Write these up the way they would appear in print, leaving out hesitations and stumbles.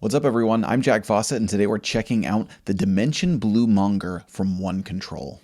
What's up, everyone? I'm Jack Fossett, and today we're checking out the Dimension Blue Monger from One Control.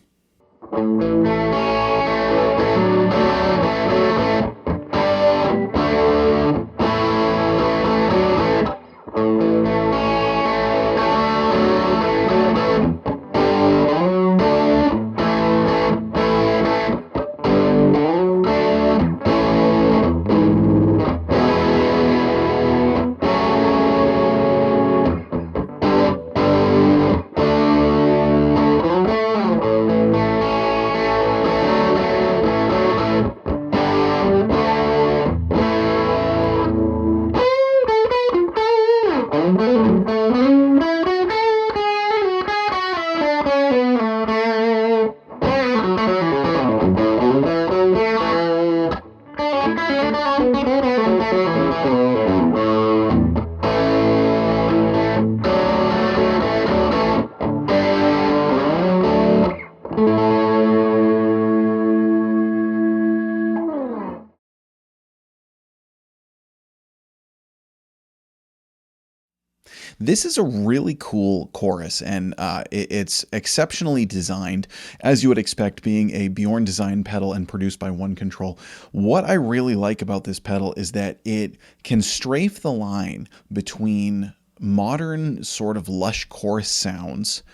This is a really cool chorus, and it's exceptionally designed, as you would expect, being a Bjorn design pedal and produced by One Control. What I really like about this pedal is that it can strafe the line between modern sort of lush chorus sounds.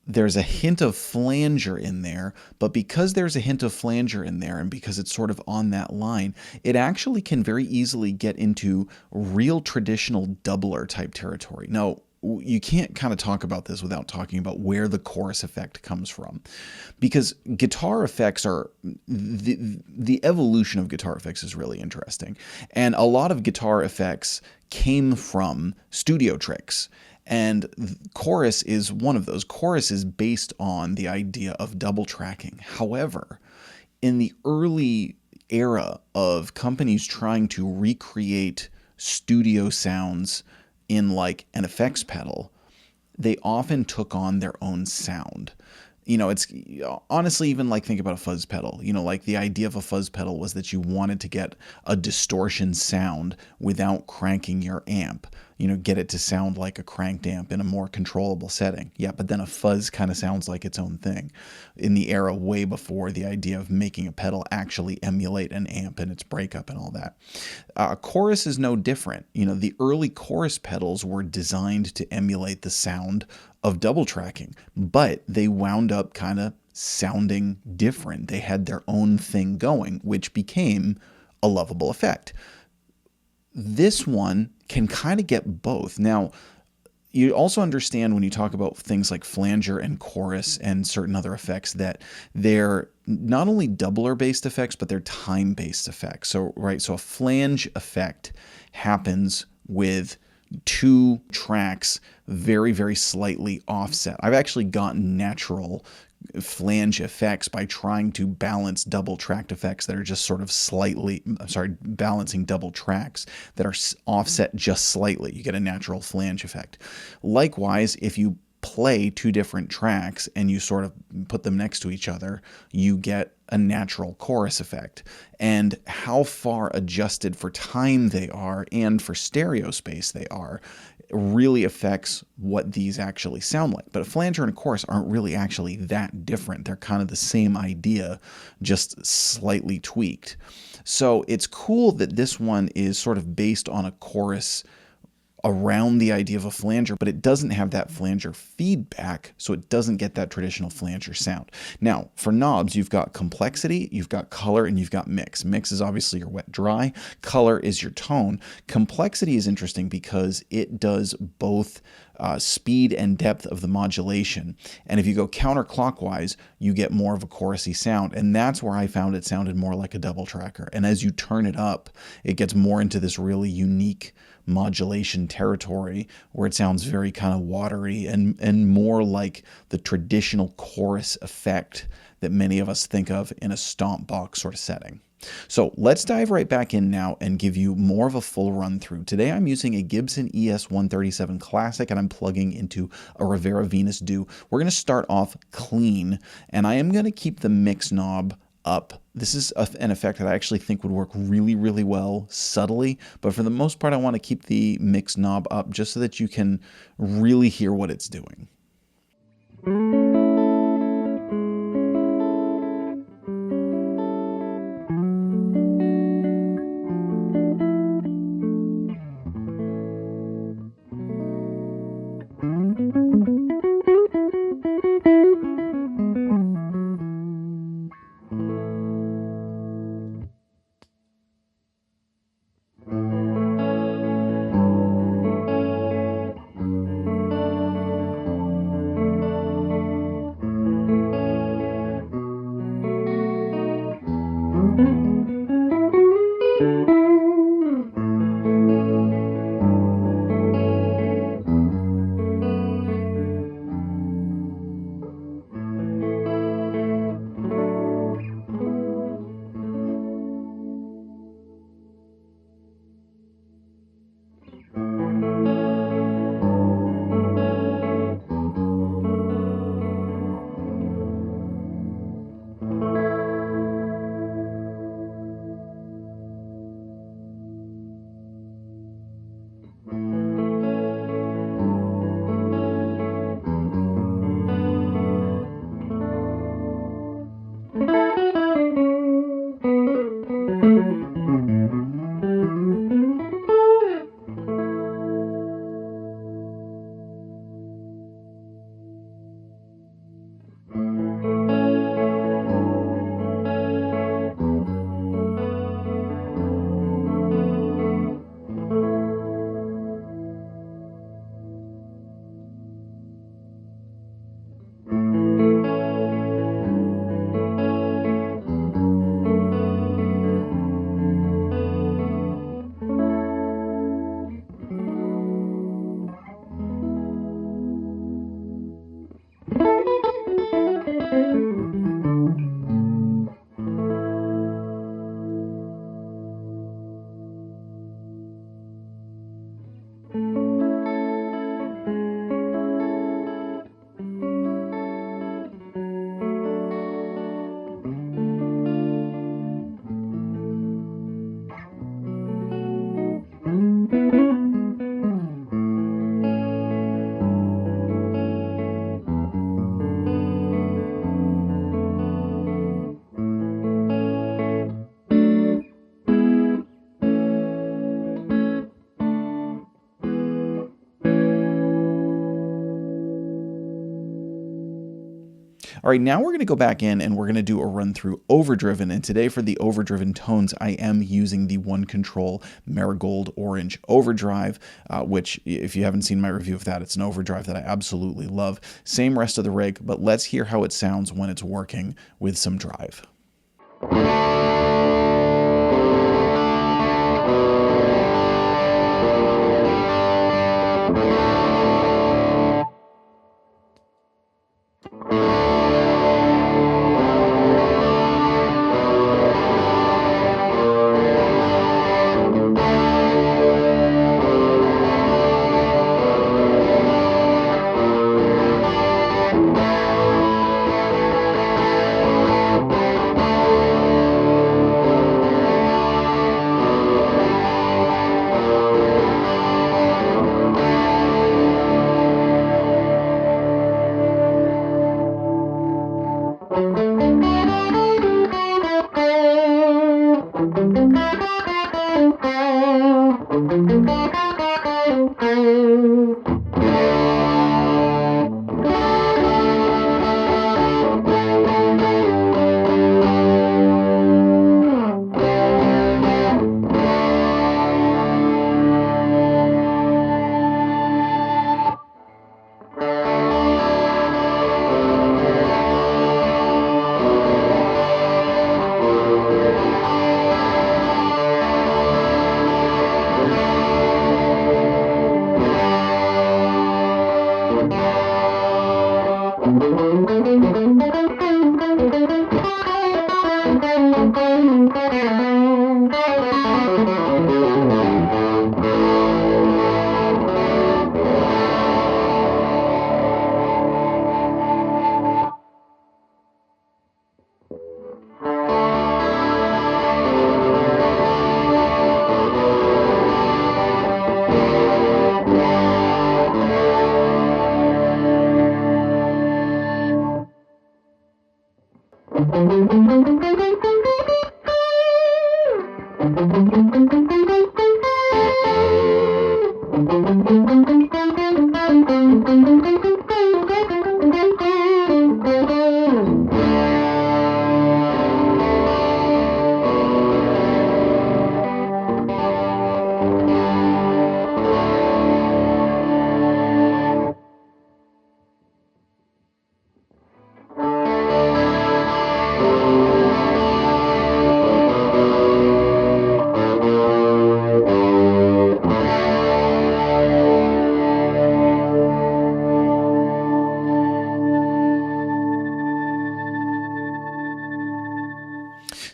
There's a hint of flanger in there, but because there's a hint of flanger in there and because it's sort of on that line, it actually can very easily get into real traditional doubler type territory. Now, you can't kind of talk about this without talking about where the chorus effect comes from, because guitar effects are the evolution of guitar effects is really interesting, and a lot of guitar effects came from studio tricks. And chorus is one of those. Chorus is based on the idea of double tracking. However, in the early era of companies trying to recreate studio sounds in like an effects pedal, they often took on their own sound. It's honestly, even like think about a fuzz pedal. Like the idea of a fuzz pedal was that you wanted to get a distortion sound without cranking your amp. Get it to sound like a cranked amp in a more controllable setting. Yeah, but then a fuzz kind of sounds like its own thing in the era way before the idea of making a pedal actually emulate an amp and its breakup and all that. Chorus is no different. The early chorus pedals were designed to emulate the sound of double tracking, but they wound up kind of sounding different. They had their own thing going, which became a lovable effect. This one can kind of get both. Now, you also understand when you talk about things like flanger and chorus and certain other effects that they're not only doubler-based effects, but they're time-based effects. So a flange effect happens with two tracks very, very slightly offset. I've actually gotten natural flange effects by trying to balance double tracked effects that are just sort of balancing double tracks that are offset just slightly. You get a natural flange effect. Likewise, if you play two different tracks and you sort of put them next to each other, you get a natural chorus effect. And how far adjusted for time they are and for stereo space they are really affects what these actually sound like. But a flanger and a chorus aren't really actually that different. They're kind of the same idea, just slightly tweaked. So it's cool that this one is sort of based on a chorus around the idea of a flanger, but it doesn't have that flanger feedback, so it doesn't get that traditional flanger sound. Now, for knobs, you've got complexity, you've got color, and you've got mix. Mix is obviously your wet dry. Color is your tone. Complexity is interesting because it does both speed and depth of the modulation. And if you go counterclockwise, you get more of a chorusy sound. And that's where I found it sounded more like a double tracker. And as you turn it up, it gets more into this really unique modulation territory where it sounds very kind of watery and more like the traditional chorus effect that many of us think of in a stomp box sort of setting. So let's dive right back in now and give you more of a full run through. Today I'm using a Gibson ES-137 Classic and I'm plugging into a Rivera Venus Do. We're going to start off clean and I am going to keep the mix knob up This is an effect that I actually think would work really, really well subtly, but for the most part, I want to keep the mix knob up just so that you can really hear what it's doing. All right, now we're going to go back in and we're going to do a run through overdriven. And today for the overdriven tones, I am using the One Control Marigold Orange Overdrive, which if you haven't seen my review of that, it's an overdrive that I absolutely love. Same rest of the rig, but let's hear how it sounds when it's working with some drive.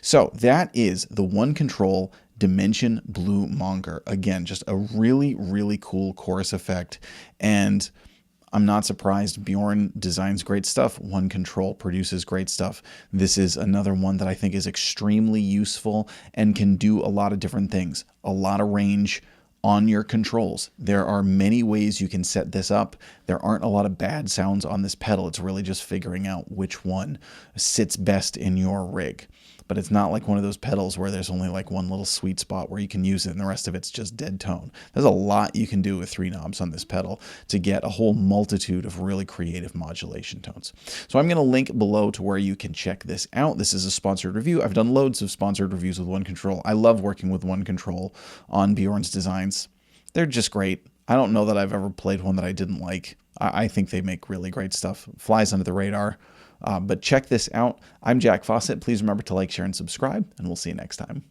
So that is the One Control Dimension Blue Monger. Again, just a really, really cool chorus effect. And I'm not surprised. Bjorn designs great stuff. One Control produces great stuff. This is another one that I think is extremely useful and can do a lot of different things. A lot of range on your controls. There are many ways you can set this up. There aren't a lot of bad sounds on this pedal. It's really just figuring out which one sits best in your rig. But it's not like one of those pedals where there's only like one little sweet spot where you can use it and the rest of it's just dead tone. There's a lot you can do with 3 knobs on this pedal to get a whole multitude of really creative modulation tones. So I'm going to link below to where you can check this out. This is a sponsored review. I've done loads of sponsored reviews with One Control. I love working with One Control on Bjorn's designs. They're just great. I don't know that I've ever played one that I didn't like. I think they make really great stuff. Flies under the radar. But check this out. I'm Jack Fossett. Please remember to like, share, and subscribe, and we'll see you next time.